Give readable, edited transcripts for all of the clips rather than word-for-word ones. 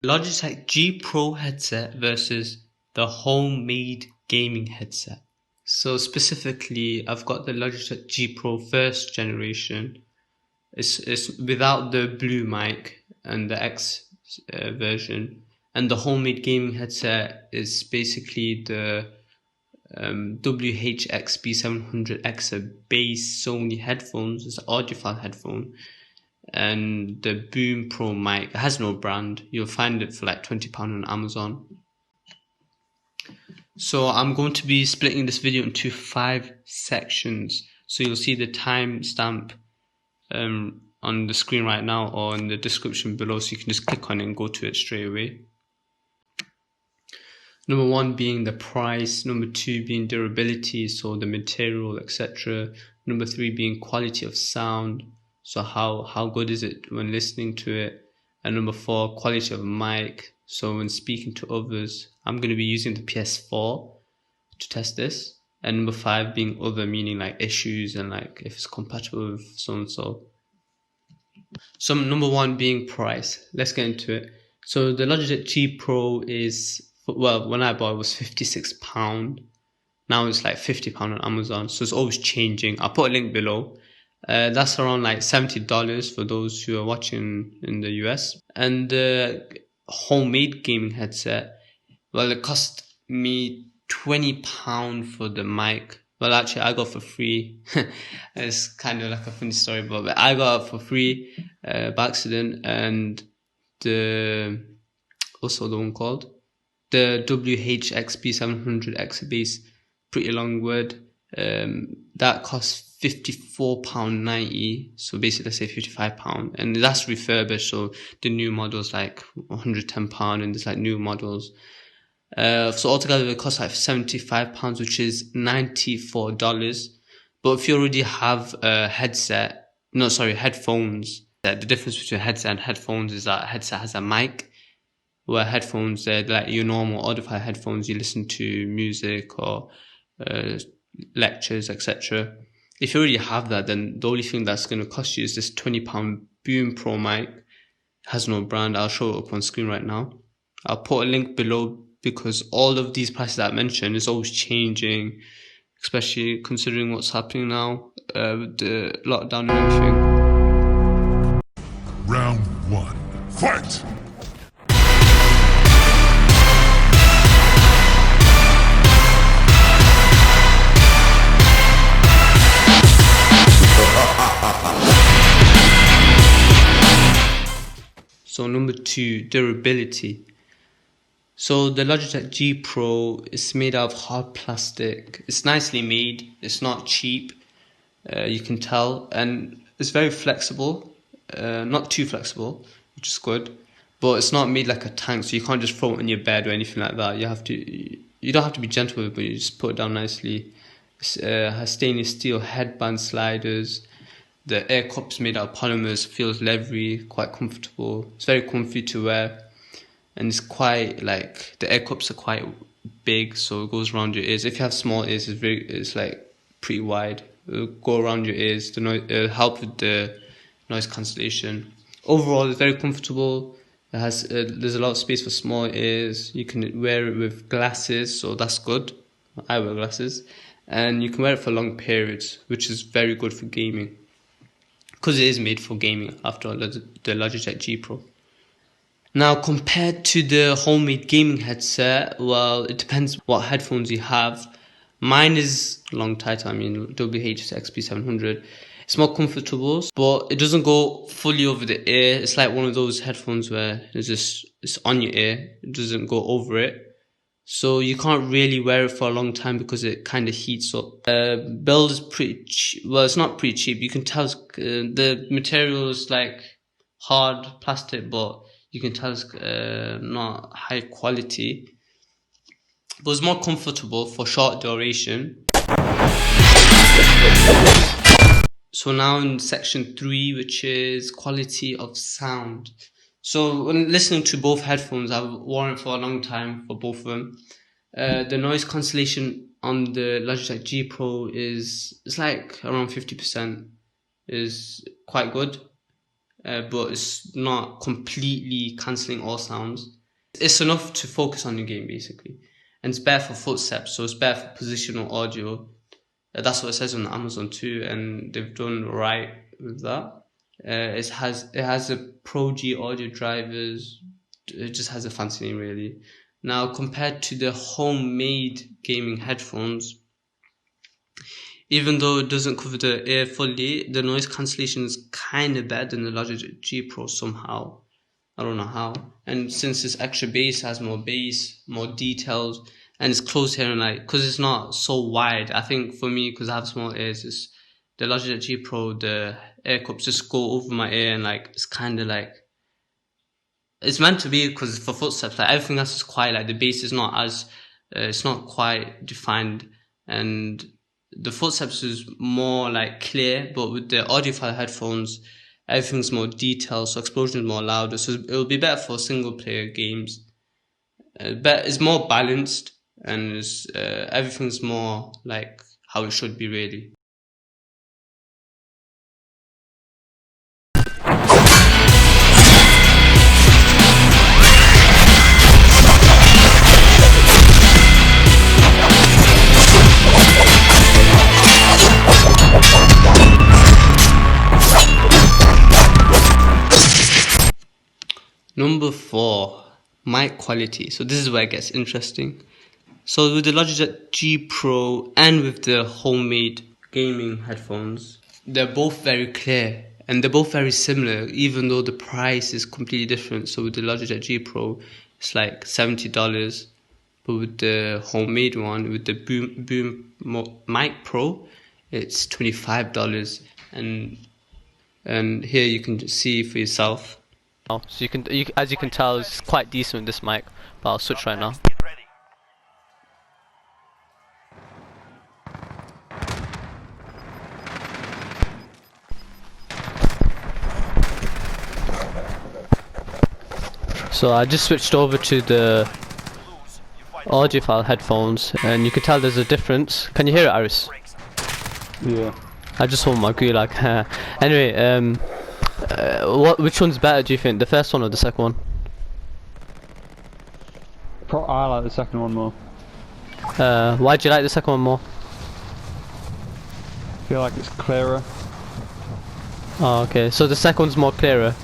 Logitech G Pro headset versus the homemade gaming headset. So specifically, I've got the Logitech G Pro first generation. It's without the blue mic and the X version, and the homemade gaming headset is basically the WHXB700X base Sony headphones. It's an audiophile headphone, and the Boom Pro Mic. It has no brand. You'll find it for like £20 on Amazon. So I'm going to be splitting this video into 5 sections. So you'll see the timestamp on the screen right now or in the description below, so you can just click on it and go to it straight away. Number 1 being the price, number 2 being durability, so the material, etc. Number 3 being quality of sound, so how good is it when listening to it. And number 4, quality of mic, so when speaking to others. I'm going to be using the PS4 to test this. And number 5 being other, meaning like issues and like if it's compatible with so and so. So number 1 being price. Let's get into it. So the Logitech G Pro is, well, when I bought it was £56. Now it's like £50 on Amazon, so it's always changing. I'll put a link below. That's around like $70 for those who are watching in the US. And the homemade gaming headset, well, it cost me £20 for the mic. Well, actually, I got it for free. It's kind of like a funny story, but I got it for free by accident. And also the one called the WHXB700X base, pretty long word. That costs £54.90. So basically, let's say £55, and that's refurbished. So the new model's like £110, and there's like new models. So altogether it costs like £75, which is $94. But if you already have a headphones, the difference between a headset and headphones is that a headset has a mic, where headphones, they're like your normal audiophile headphones. You listen to music or lectures, etc. If you already have that, then the only thing that's going to cost you is this £20 Boom Pro Mic. It has no brand. I'll show it up on screen right now. I'll put a link below, because all of these prices that I mentioned is always changing, especially considering what's happening now with the lockdown and everything. Round 1, fight! So number 2, durability. So the Logitech G Pro is made out of hard plastic. It's nicely made. It's not cheap. You can tell, and it's very flexible. Not too flexible, which is good. But it's not made like a tank, so you can't just throw it on your bed or anything like that. You don't have to be gentle with it, but you just put it down nicely. It has stainless steel headband sliders. The air cups made out of polymers, feels leathery, quite comfortable. It's very comfy to wear, and it's quite like, the air cups are quite big, so it goes around your ears. If you have small ears, it's like pretty wide. It'll go around your ears. It'll help with the noise cancellation. Overall, it's very comfortable. It has there's a lot of space for small ears. You can wear it with glasses, so that's good. I wear glasses, and you can wear it for long periods, which is very good for gaming, because it is made for gaming after all, the Logitech G Pro. Now, compared to the homemade gaming headset, well, it depends what headphones you have. Mine is long title, WHXB700. It's more comfortable, but it doesn't go fully over the ear. It's like one of those headphones where it's on your ear. It doesn't go over it. So you can't really wear it for a long time because it kind of heats up. Build is pretty cheap. Well, it's not pretty cheap. You can tell the material is like hard plastic, but you can tell it's not high quality. But it's more comfortable for short duration. So now in section 3, which is quality of sound. So when listening to both headphones, I've worn it for a long time for both of them. The noise cancellation on the Logitech G Pro it's like around 50%. Is quite good. but it's not completely cancelling all sounds. It's enough to focus on your game basically, and it's better for footsteps, so it's better for positional audio. That's what it says on Amazon too, and they've done right with that. It has a Pro G audio drivers. It just has a fancy name really. Now compared to the homemade gaming headphones, even though it doesn't cover the ear fully, the noise cancellation is kind of better than the Logitech G Pro somehow. I don't know how. And since it's extra bass, has more bass, more details, and it's close here and like, because it's not so wide. I think for me, because I have small ears, it's the Logitech G Pro, the air cups just go over my ear, and like it's kind of like, it's meant to be because for footsteps, like everything else is quiet. Like the bass is not as, it's not quite defined, and the footsteps is more like clear. But with the audiophile headphones, everything's more detailed, so explosion is more louder. So it'll be better for single player games. But it's more balanced, and it's, everything's more like how it should be really. Number 4, mic quality. So this is where it gets interesting. So with the Logitech G Pro and with the homemade gaming headphones, they're both very clear and they're both very similar, even though the price is completely different. So with the Logitech G Pro, it's like $70, but with the homemade one, with the Boom Mic Pro, it's $25. And here you can see for yourself. So as you can tell, it's quite decent with this mic, but I'll switch right now. So I just switched over to the audiophile headphones, and you can tell there's a difference. Can you hear it, Aris? Yeah. I just want my goo like. Anyway, which one's better, do you think? The first one or the second one? I like the second one more. Why do you like the second one more? I feel like it's clearer. Oh, okay. So the second one's more clearer.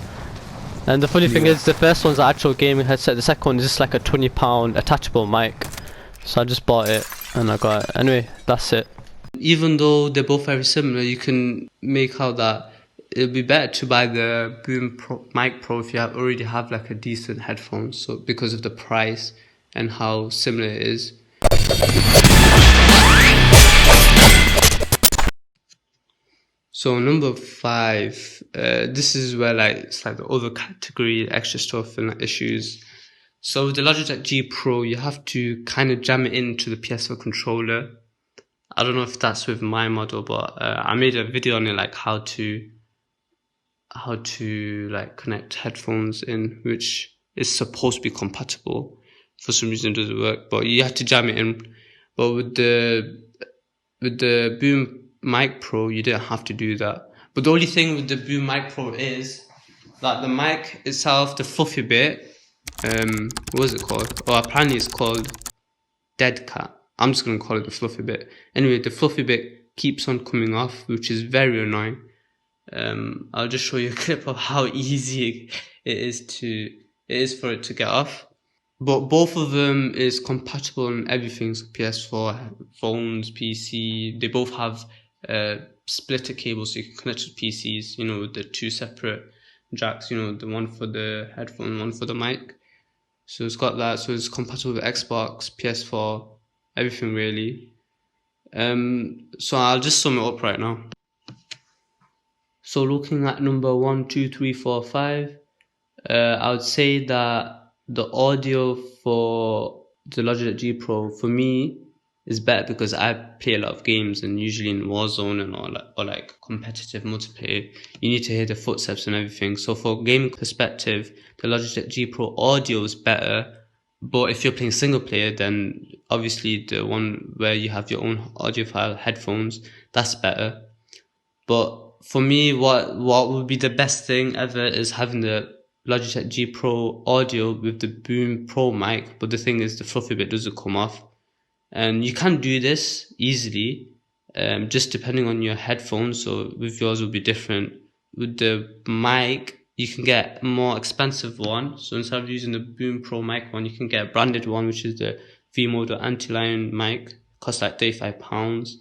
And the funny thing is, the first one's the actual gaming headset. The second one is just like a £20 attachable mic. So I just bought it and I got it. Anyway, that's it. Even though they're both very similar, you can make out that it'll be better to buy the Mic Pro if you already have like a decent headphone, so because of the price and how similar it is. So number 5, this is where like it's like the other category, extra stuff and like issues. So with the Logitech G Pro, you have to kind of jam it into the PS4 controller. I don't know if that's with my model, but I made a video on it, like how to like connect headphones in, which is supposed to be compatible. For some reason it doesn't work, but you have to jam it in. But with the Boom Mic Pro, you didn't have to do that. But the only thing with the Boom Mic Pro is that the mic itself, the fluffy bit, what is it called? Oh, apparently it's called Dead Cat. I'm just gonna call it the fluffy bit. Anyway, the fluffy bit keeps on coming off, which is very annoying. I'll just show you a clip of how easy it is for it to get off. But both of them is compatible on everything, so PS4, phones, PC. They both have splitter cables, so you can connect to PCs, you know, with the 2 separate jacks, you know, the one for the headphone, one for the mic. So it's got that, so it's compatible with Xbox, PS4, everything really. So I'll just sum it up right now. So looking at number 1, 2, 3, 4, 5, I would say that the audio for the Logitech G Pro for me is better because I play a lot of games, and usually in Warzone and or like competitive multiplayer, you need to hear the footsteps and everything. So for gaming perspective, the Logitech G Pro audio is better. But if you're playing single player, then obviously the one where you have your own audiophile headphones, that's better. But for me, what would be the best thing ever is having the Logitech G Pro audio with the Boom Pro mic, but the thing is the fluffy bit doesn't come off. And you can do this easily, just depending on your headphones. So with yours will be different. With the mic, you can get a more expensive one. So instead of using the Boom Pro mic one, you can get a branded one, which is the V-MODA anti-lion mic. Costs like £35.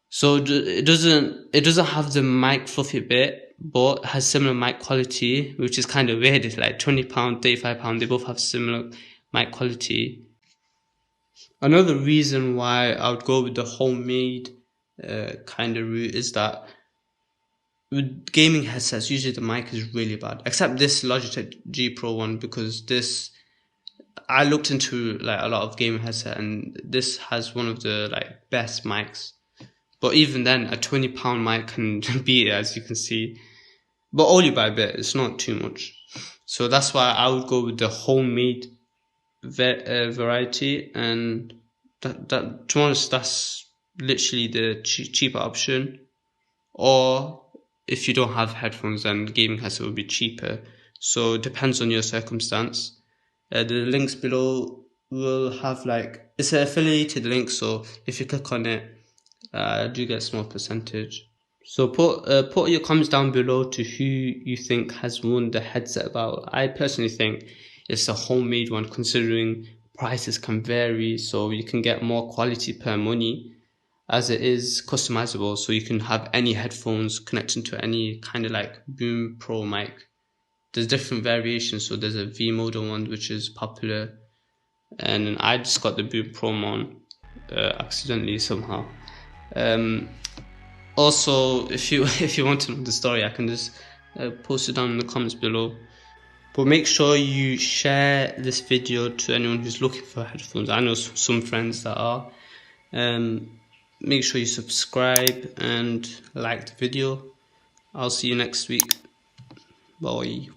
So it doesn't have the mic fluffy bit, but has similar mic quality, which is kind of weird. It's like £20, £35. They both have similar mic quality. Another reason why I would go with the homemade kind of route is that with gaming headsets, usually the mic is really bad. Except this Logitech G Pro one, because this, I looked into like a lot of gaming headset, and this has one of the like best mics. But even then, a £20 mic can beat it, as you can see. But only by a bit. It's not too much. So that's why I would go with the homemade variety, and that to be honest, that's literally the cheaper option. Or if you don't have headphones, then gaming headset will be cheaper. So it depends on your circumstance. The links below will have like, it's an affiliated link, so if you click on it, do get a small percentage. So put your comments down below to who you think has won the headset battle. I personally think it's a homemade one, considering prices can vary, so you can get more quality per money, as it is customizable. So you can have any headphones connecting to any kind of like Boom Pro mic. There's different variations. So there's a V-MODA one, which is popular, and I just got the Boom Pro one accidentally somehow. Also, if you want to know the story, I can just post it down in the comments below. But make sure you share this video to anyone who's looking for headphones. I know some friends that are. Make sure you subscribe and like the video. I'll see you next week. Bye.